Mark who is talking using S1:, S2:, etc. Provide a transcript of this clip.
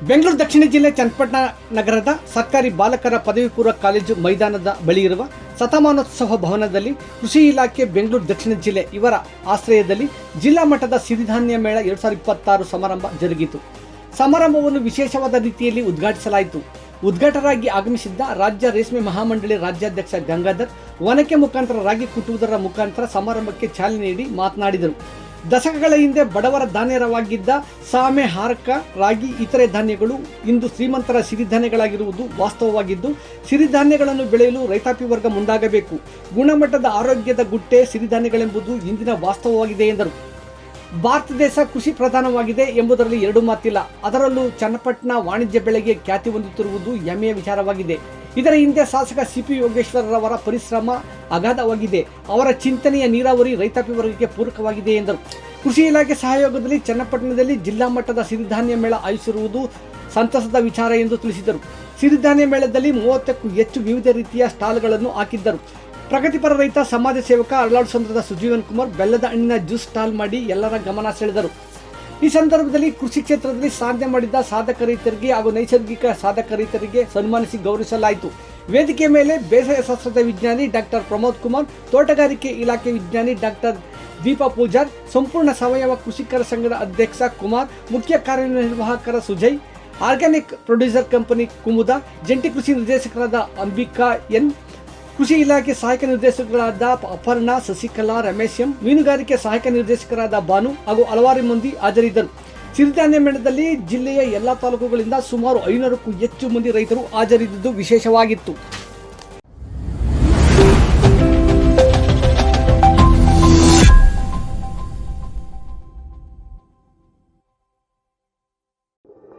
S1: ಬೆಂಗಳೂರು ದಕ್ಷಿಣ ಜಿಲ್ಲೆ ಚನ್ನಪಟ್ಟಣ ನಗರದ ಸರ್ಕಾರಿ ಬಾಲಕರ ಪದವಿ ಪೂರ್ವ ಕಾಲೇಜು ಮೈದಾನದ ಬಳಿ ಇರುವ ಶತಮಾನೋತ್ಸವ ಭವನದಲ್ಲಿ ಕೃಷಿ ಇಲಾಖೆ ಬೆಂಗಳೂರು ದಕ್ಷಿಣ ಜಿಲ್ಲೆ ಇವರ ಆಶ್ರಯದಲ್ಲಿ ಜಿಲ್ಲಾ ಮಟ್ಟದ ಸಿರಿಧಾನ್ಯ ಮೇಳ 2026 ಸಮಾರಂಭ ಜರುಗಿತು. ಸಮಾರಂಭವನ್ನು ವಿಶೇಷವಾದ ರೀತಿಯಲ್ಲಿ ಉದ್ಘಾಟಿಸಲಾಯಿತು. ಉದ್ಘಾಟಕರಾಗಿ ಆಗಮಿಸಿದ್ದ ರಾಜ್ಯ ರೇಷ್ಮೆ ಮಹಾಮಂಡಳಿ ರಾಜ್ಯಾಧ್ಯಕ್ಷ ಗಂಗಾಧರ್ ಒನಕೆ ಮುಖಾಂತರ ರಾಗಿ ಕುಟ್ಟುವುದರ ಮುಖಾಂತರ ಸಮಾರಂಭಕ್ಕೆ ಚಾಲನೆ ನೀಡಿ ಮಾತನಾಡಿದರು. ದಶಕಗಳ ಹಿಂದೆ ಬಡವರ ಧಾನ್ಯವಾಗಿದ್ದ ಸಾಮೆ, ಹಾರಕ, ರಾಗಿ ಇತರೆ ಧಾನ್ಯಗಳು ಇಂದು ಶ್ರೀಮಂತರ ಸಿರಿಧಾನ್ಯಗಳಾಗಿರುವುದು ವಾಸ್ತವವಾಗಿದ್ದು, ಸಿರಿಧಾನ್ಯಗಳನ್ನು ಬೆಳೆಯಲು ರೈತಾಪಿ ವರ್ಗ ಮುಂದಾಗಬೇಕು. ಗುಣಮಟ್ಟದ ಆರೋಗ್ಯದ ಗುಟ್ಟೆ ಸಿರಿಧಾನ್ಯಗಳೆಂಬುದು ಇಂದಿನ ವಾಸ್ತವವಾಗಿದೆ ಎಂದರು. ಭಾರತ ದೇಶ ಕೃಷಿ ಪ್ರಧಾನವಾಗಿದೆ ಎಂಬುದರಲ್ಲಿ ಎರಡು ಮಾತಿಲ್ಲ. ಅದರಲ್ಲೂ ಚನ್ನಪಟ್ಟಣ ವಾಣಿಜ್ಯ ಬೆಳೆಗೆ ಖ್ಯಾತಿ ಹೊಂದುತ್ತಿರುವುದು ಹೆಮ್ಮೆಯ ವಿಚಾರವಾಗಿದೆ. ಇದರ ಹಿಂದೆ ಶಾಸಕ ಸಿಪಿ ಯೋಗೇಶ್ವರರವರ ಪರಿಶ್ರಮ ಅಗಾಧವಾಗಿದೆ. ಅವರ ಚಿಂತನೆಯ ನೀರಾವರಿ ರೈತಾಪಿ ವರ್ಗಕ್ಕೆ ಪೂರಕವಾಗಿದೆ ಎಂದರು. ಕೃಷಿ ಇಲಾಖೆ ಸಹಯೋಗದಲ್ಲಿ ಚನ್ನಪಟ್ಟಣದಲ್ಲಿ ಜಿಲ್ಲಾ ಮಟ್ಟದ ಸಿರಿಧಾನ್ಯ ಮೇಳ ಆಯೋಜಿಸಿರುವುದು ಸಂತಸದ ವಿಚಾರ ಎಂದು ತಿಳಿಸಿದರು. ಸಿರಿಧಾನ್ಯ ಮೇಳದಲ್ಲಿ 30ಕ್ಕೂ ಹೆಚ್ಚು ವಿವಿಧ ರೀತಿಯ ಸ್ಟಾಲ್ಗಳನ್ನು ಹಾಕಿದ್ದರು. ಪ್ರಗತಿಪರ ರೈತ ಸಮಾಜ ಸೇವಕ ಅರಳಾಡು ಸಂದ್ರದ ಸುಜೀವನ್ ಕುಮಾರ್ ಬೆಲ್ಲದ ಹಣ್ಣಿನ ಜ್ಯೂಸ್ ಸ್ಟಾಲ್ ಮಾಡಿ ಎಲ್ಲರ ಗಮನ ಸೆಳೆದರು. ಈ ಸಂದರ್ಭದಲ್ಲಿ ಕೃಷಿ ಕ್ಷೇತ್ರದಲ್ಲಿ ಸಾಧನೆ ಮಾಡಿದ ಸಾಧಕ ರೈತರಿಗೆ ಹಾಗೂ ನೈಸರ್ಗಿಕ ಸಾಧಕ ರೈತರಿಗೆ ಸನ್ಮಾನಿಸಿ ಗೌರವಿಸಲಾಯಿತು. ವೇದಿಕೆ ಮೇಲೆ ಬೇಸಾಯ ಶಾಸ್ತ್ರದ ವಿಜ್ಞಾನಿ ಡಾಕ್ಟರ್ ಪ್ರಮೋದ್ ಕುಮಾರ್, ತೋಟಗಾರಿಕೆ ಇಲಾಖೆ ವಿಜ್ಞಾನಿ ಡಾಕ್ಟರ್ ದೀಪಾ ಪೂಜಾರ್, ಸಂಪೂರ್ಣ ಸಾವಯವ ಕೃಷಿಕರ ಸಂಘದ ಅಧ್ಯಕ್ಷ ಕುಮಾರ್, ಮುಖ್ಯ ಕಾರ್ಯನಿರ್ವಾಹಕರ Sujay, organic producer company Kumuda, ಜಂಟಿ ಕೃಷಿ ನಿರ್ದೇಶಕರಾದ ಅಂಬಿಕಾ ಎನ್, ಕೃಷಿ ಇಲಾಖೆ ಸಹಾಯಕ ನಿರ್ದೇಶಕರಾದ ಅಪರ್ಣಾ, ಶಶಿಕಲಾ, ರಮೇಶ್ ಎಂ, ಮೀನುಗಾರಿಕೆ ಸಹಾಯಕ ನಿರ್ದೇಶಕರಾದ ಭಾನು ಹಾಗೂ ಹಲವಾರು ಮಂದಿ ಹಾಜರಿದ್ದರು. ಸಿರಿಧಾನ್ಯ ಮೇಳದಲ್ಲಿ ಜಿಲ್ಲೆಯ ಎಲ್ಲ ತಾಲೂಕುಗಳಿಂದ ಸುಮಾರು 500ಕ್ಕೂ ಹೆಚ್ಚು ಮಂದಿ ರೈತರು ಹಾಜರಿದ್ದುದು ವಿಶೇಷವಾಗಿತ್ತು.